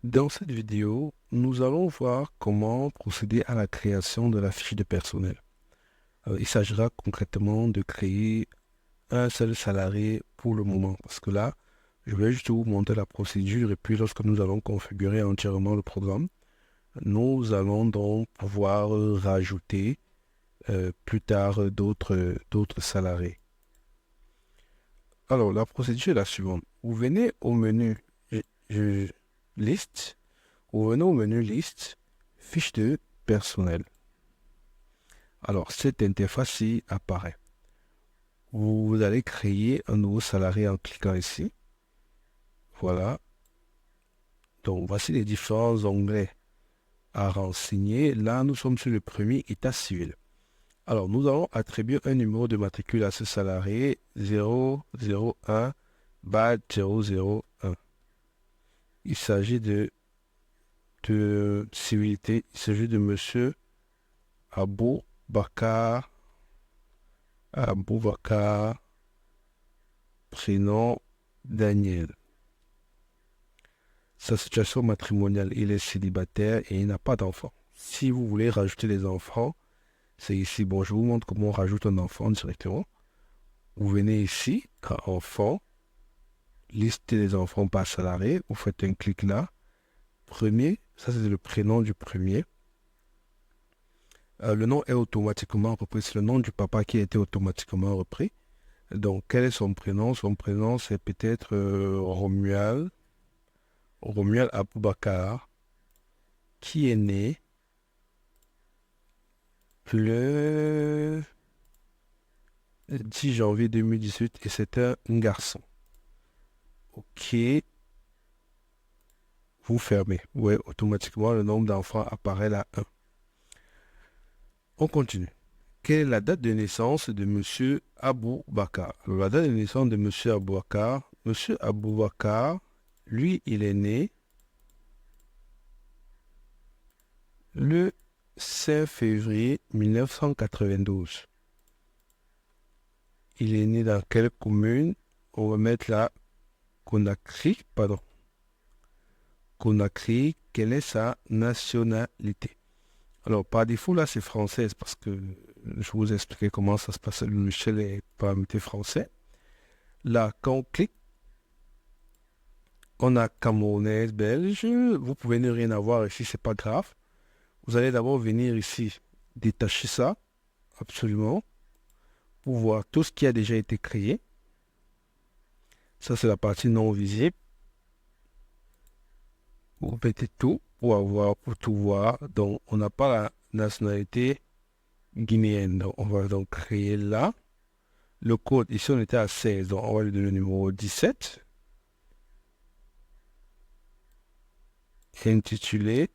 Dans cette vidéo, nous allons voir comment procéder à la création de la fiche de personnel. Il s'agira concrètement de créer un seul salarié pour le moment, parce que là, je vais juste vous montrer la procédure et puis lorsque nous allons configurer entièrement le programme, nous allons donc pouvoir rajouter plus tard d'autres salariés. Alors, la procédure est la suivante. Vous venez au menu Liste. Vous venez au menu Liste, Fiche de personnel. Alors, cette interface-ci apparaît. Vous allez créer un nouveau salarié en cliquant ici. Voilà. Donc, voici les différents onglets à renseigner. Là, nous sommes sur le premier état civil. Alors, nous allons attribuer un numéro de matricule à ce salarié 001 001. Il s'agit de civilité. Il s'agit de monsieur Aboubakar, prénom Daniel. Sa situation matrimoniale, il est célibataire et il n'a pas d'enfant. Si vous voulez rajouter des enfants, c'est ici. Bon, je vous montre comment on rajoute un enfant directement. Vous venez ici, quand enfant, listez les enfants par salarié, vous faites un clic là. Premier, ça c'est le prénom du premier. Le nom est automatiquement repris, c'est le nom du papa qui a été automatiquement repris. Donc, quel est son prénom? Son prénom, c'est peut-être Romuald Aboubakar, qui est né le 10 janvier 2018 et c'est un garçon. OK, vous fermez. Oui, automatiquement, le nombre d'enfants apparaît là 1. On continue. Quelle est la date de naissance de monsieur Aboubakar? Alors, la date de naissance de monsieur Aboubakar, lui, il est né le 5 février 1992. Il est né dans quelle commune? On va mettre là Conakry, pardon. Conakry, quelle est sa nationalité? Alors, par défaut, là, c'est française parce que je vous expliquais comment ça se passe. Le logiciel est paramétré français. Là, quand on clique, on a camerounaise, belge. Vous pouvez ne rien avoir ici, c'est pas grave. Vous allez d'abord venir ici, détacher ça, absolument, pour voir tout ce qui a déjà été créé. Ça, c'est la partie non visible. Vous mettez tout pour tout voir. Donc, on n'a pas la nationalité guinéenne. Donc, on va donc créer là. Le code, ici, on était à 16. Donc, on va lui donner le numéro 17. Intitulé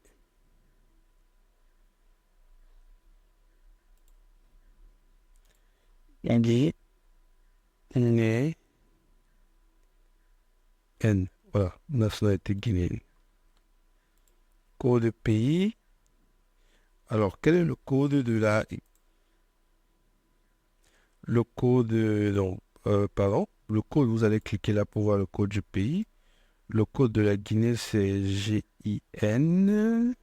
Guinéenne. Voilà, nationalité guinéenne. Code pays. Alors, quel est le code de la... Le code, donc, pardon. Le code, vous allez cliquer là pour voir le code du pays. Le code de la Guinée, c'est GIN.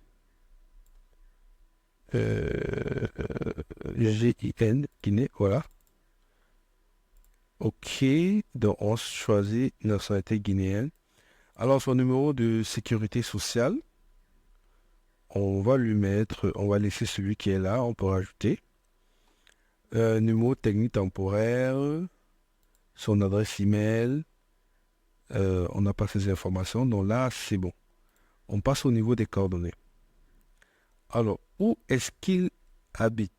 GIN, Guinée, voilà. OK, donc on choisit nationalité guinéenne. Alors, son numéro de sécurité sociale, on va lui mettre, on va laisser celui qui est là, on peut rajouter. Numéro technique temporaire, son adresse email, on n'a pas ces informations, donc là, c'est bon. On passe au niveau des coordonnées. Alors, où est-ce qu'il habite?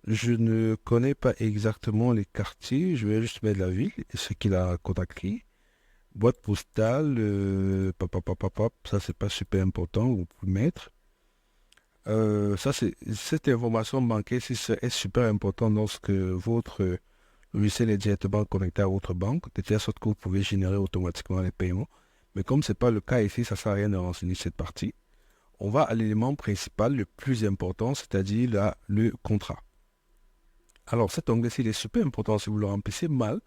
Je ne connais pas exactement les quartiers, je vais juste mettre la ville et ce qu'il a contacté. Boîte postale, ça c'est pas super important, vous pouvez mettre. Cette information bancaire est super importante lorsque votre logiciel est directement connecté à votre banque, de telle sorte que vous pouvez générer automatiquement les paiements. Mais comme ce n'est pas le cas ici, ça ne sert à rien de renseigner cette partie. On va à l'élément principal, le plus important, c'est-à-dire là, le contrat. Alors cet onglet-ci, il est super important. Si vous le remplissez mal,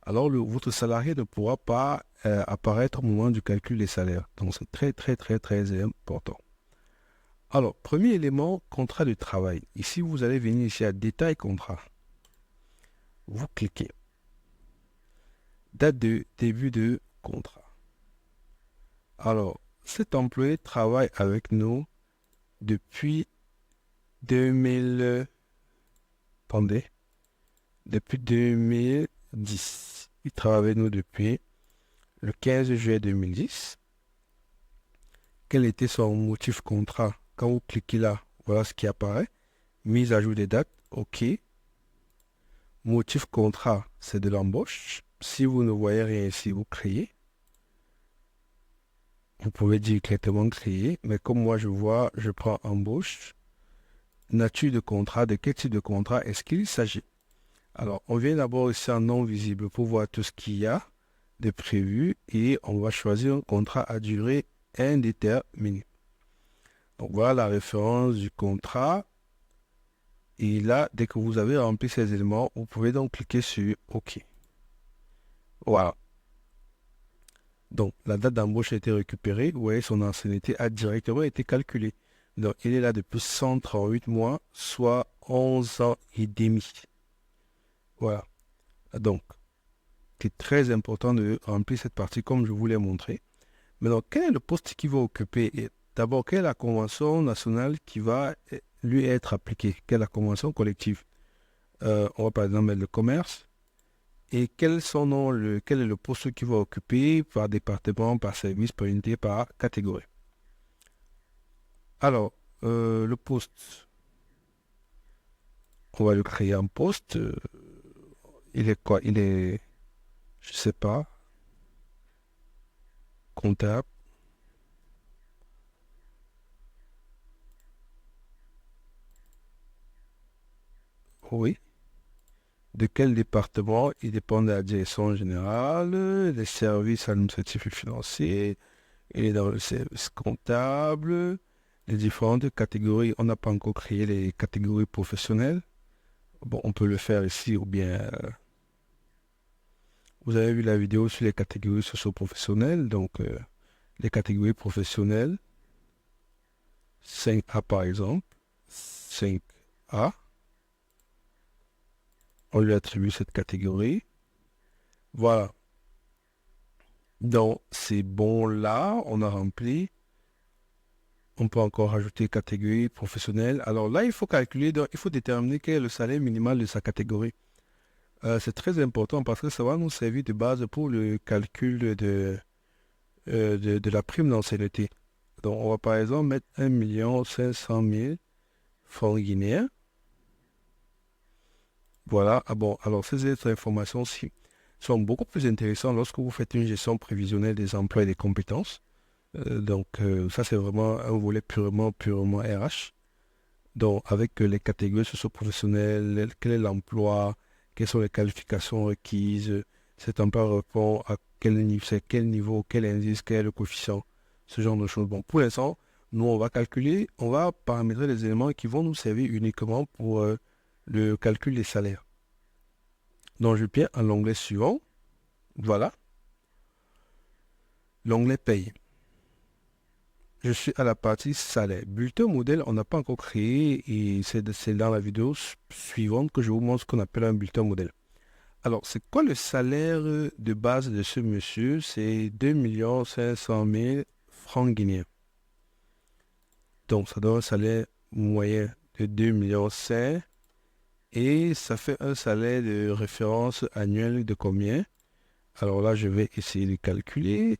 alors votre salarié ne pourra pas apparaître au moment du calcul des salaires. Donc c'est très très très très important. Alors, premier élément, contrat de travail. Ici, vous allez venir ici à détail contrat. Vous cliquez. Date de début de contrat. Alors, cet employé travaille avec nous depuis 2000. Attendez. Depuis 2010. Il travaille avec nous depuis le 15 juillet 2010. Quel était son motif contrat? Quand vous cliquez là, voilà ce qui apparaît. Mise à jour des dates, OK. Motif contrat, c'est de l'embauche. Si vous ne voyez rien ici, vous créez. Vous pouvez dire directement créer, mais comme moi je vois, je prends embauche. Nature de contrat, de quel type de contrat est-ce qu'il s'agit? Alors, on vient d'abord ici en non visible pour voir tout ce qu'il y a de prévu et on va choisir un contrat à durée indéterminée. Donc voilà la référence du contrat. Et là, dès que vous avez rempli ces éléments, vous pouvez donc cliquer sur OK. Voilà. Donc, la date d'embauche a été récupérée. Vous voyez, son ancienneté a directement été calculée. Donc, il est là depuis 138 mois, soit 11 ans et demi. Voilà. Donc, c'est très important de remplir cette partie comme je vous l'ai montré. Maintenant, quel est le poste qu'il va occuper? D'abord, quelle est la convention nationale qui va lui être appliquée? Quelle est la convention collective? On va par exemple mettre le commerce. Et quel est le poste qu'il va occuper par département, par service, par unité, par catégorie? Alors, le poste, on va le créer en poste. Il est quoi? Il est, je sais pas, comptable. Oui. De quel département? Il dépend de la direction générale, des services administratifs et financiers. Il est dans le service comptable, les différentes catégories. On n'a pas encore créé les catégories professionnelles. Bon, on peut le faire ici ou bien... vous avez vu la vidéo sur les catégories socio-professionnelles. Donc, les catégories professionnelles, 5A par exemple, 5A, on lui attribue cette catégorie. Voilà. Donc, c'est bon là, on a rempli. On peut encore rajouter catégorie professionnelle. Alors là, il faut calculer, donc, il faut déterminer quel est le salaire minimal de sa catégorie. C'est très important parce que ça va nous servir de base pour le calcul de la prime d'ancienneté. Donc, on va par exemple mettre 1 500 000 francs guinéens. Voilà. Ah bon, alors ces autres informations-ci sont beaucoup plus intéressantes lorsque vous faites une gestion prévisionnelle des emplois et des compétences. Donc, ça, c'est vraiment un volet purement RH. Donc, avec les catégories socio-professionnelles, quel est l'emploi, quelles sont les qualifications requises, cet emploi répond à quel niveau, c'est quel niveau, quel indice, quel est le coefficient, ce genre de choses. Bon, pour l'instant, nous, on va calculer, on va paramétrer les éléments qui vont nous servir uniquement pour le calcul des salaires. Donc, je viens à l'onglet suivant. Voilà. L'onglet paye. Je suis à la partie salaire. Bulletin modèle, on n'a pas encore créé et c'est dans la vidéo suivante que je vous montre ce qu'on appelle un bulletin modèle. Alors, c'est quoi le salaire de base de ce monsieur? C'est 2 500 000 francs guinéens. Donc, ça donne un salaire moyen de 2 500 000 et ça fait un salaire de référence annuel de combien? Alors là, je vais essayer de calculer.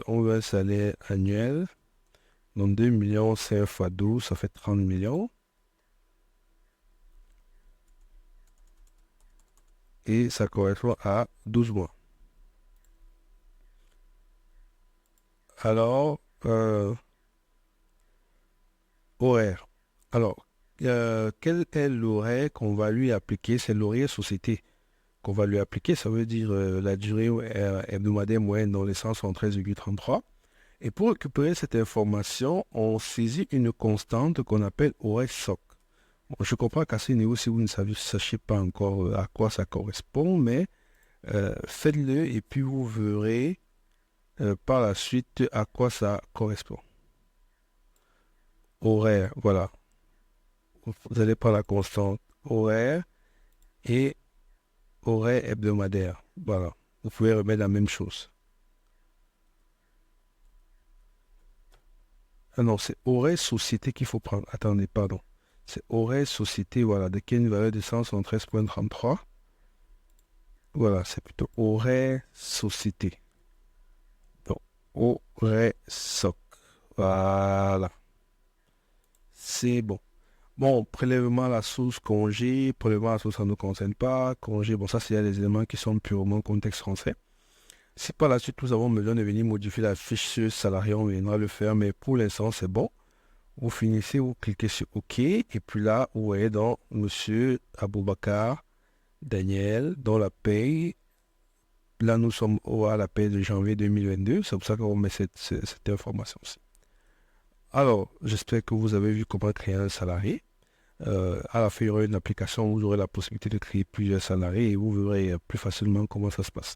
On veut un salaire annuel. Donc 2 millions, 5 fois 12, ça fait 30 millions. Et ça correspond à 12 mois. Alors, horaire. Alors, quel est l'horaire qu'on va lui appliquer? C'est l'horaire société qu'on va lui appliquer. Ça veut dire la durée hebdomadaire moyenne dans les 173,33. Et pour récupérer cette information, on saisit une constante qu'on appelle horaire soc. Bon, je comprends qu'à ce niveau, si vous ne sachez pas encore à quoi ça correspond, mais faites-le et puis vous verrez Par la suite, à quoi ça correspond? Horaire, voilà. Vous allez prendre la constante horaire et horaire hebdomadaire. Voilà. Vous pouvez remettre la même chose. Ah non, c'est horaire société qu'il faut prendre. Attendez, pardon. C'est horaire société, voilà, de qui a une valeur de 173,33. Voilà, c'est plutôt horaire société. Donc, horaire soc. Voilà. C'est bon. Bon, prélèvement à la source, congé, prélèvement à la source, ça ne nous concerne pas. Congé, bon, ça, c'est des éléments qui sont purement contexte français. Si par la suite, nous avons besoin de venir modifier la fiche salarié, on viendra le faire, mais pour l'instant, c'est bon. Vous finissez, vous cliquez sur OK, et puis là, vous voyez dans Monsieur Aboubakar Daniel, dans la paye. Là, nous sommes à la paye de janvier 2022, c'est pour ça qu'on met cette information-ci. Alors, j'espère que vous avez vu comment créer un salarié. À la fin, il y aura une application où vous aurez la possibilité de créer plusieurs salariés et vous verrez plus facilement comment ça se passe.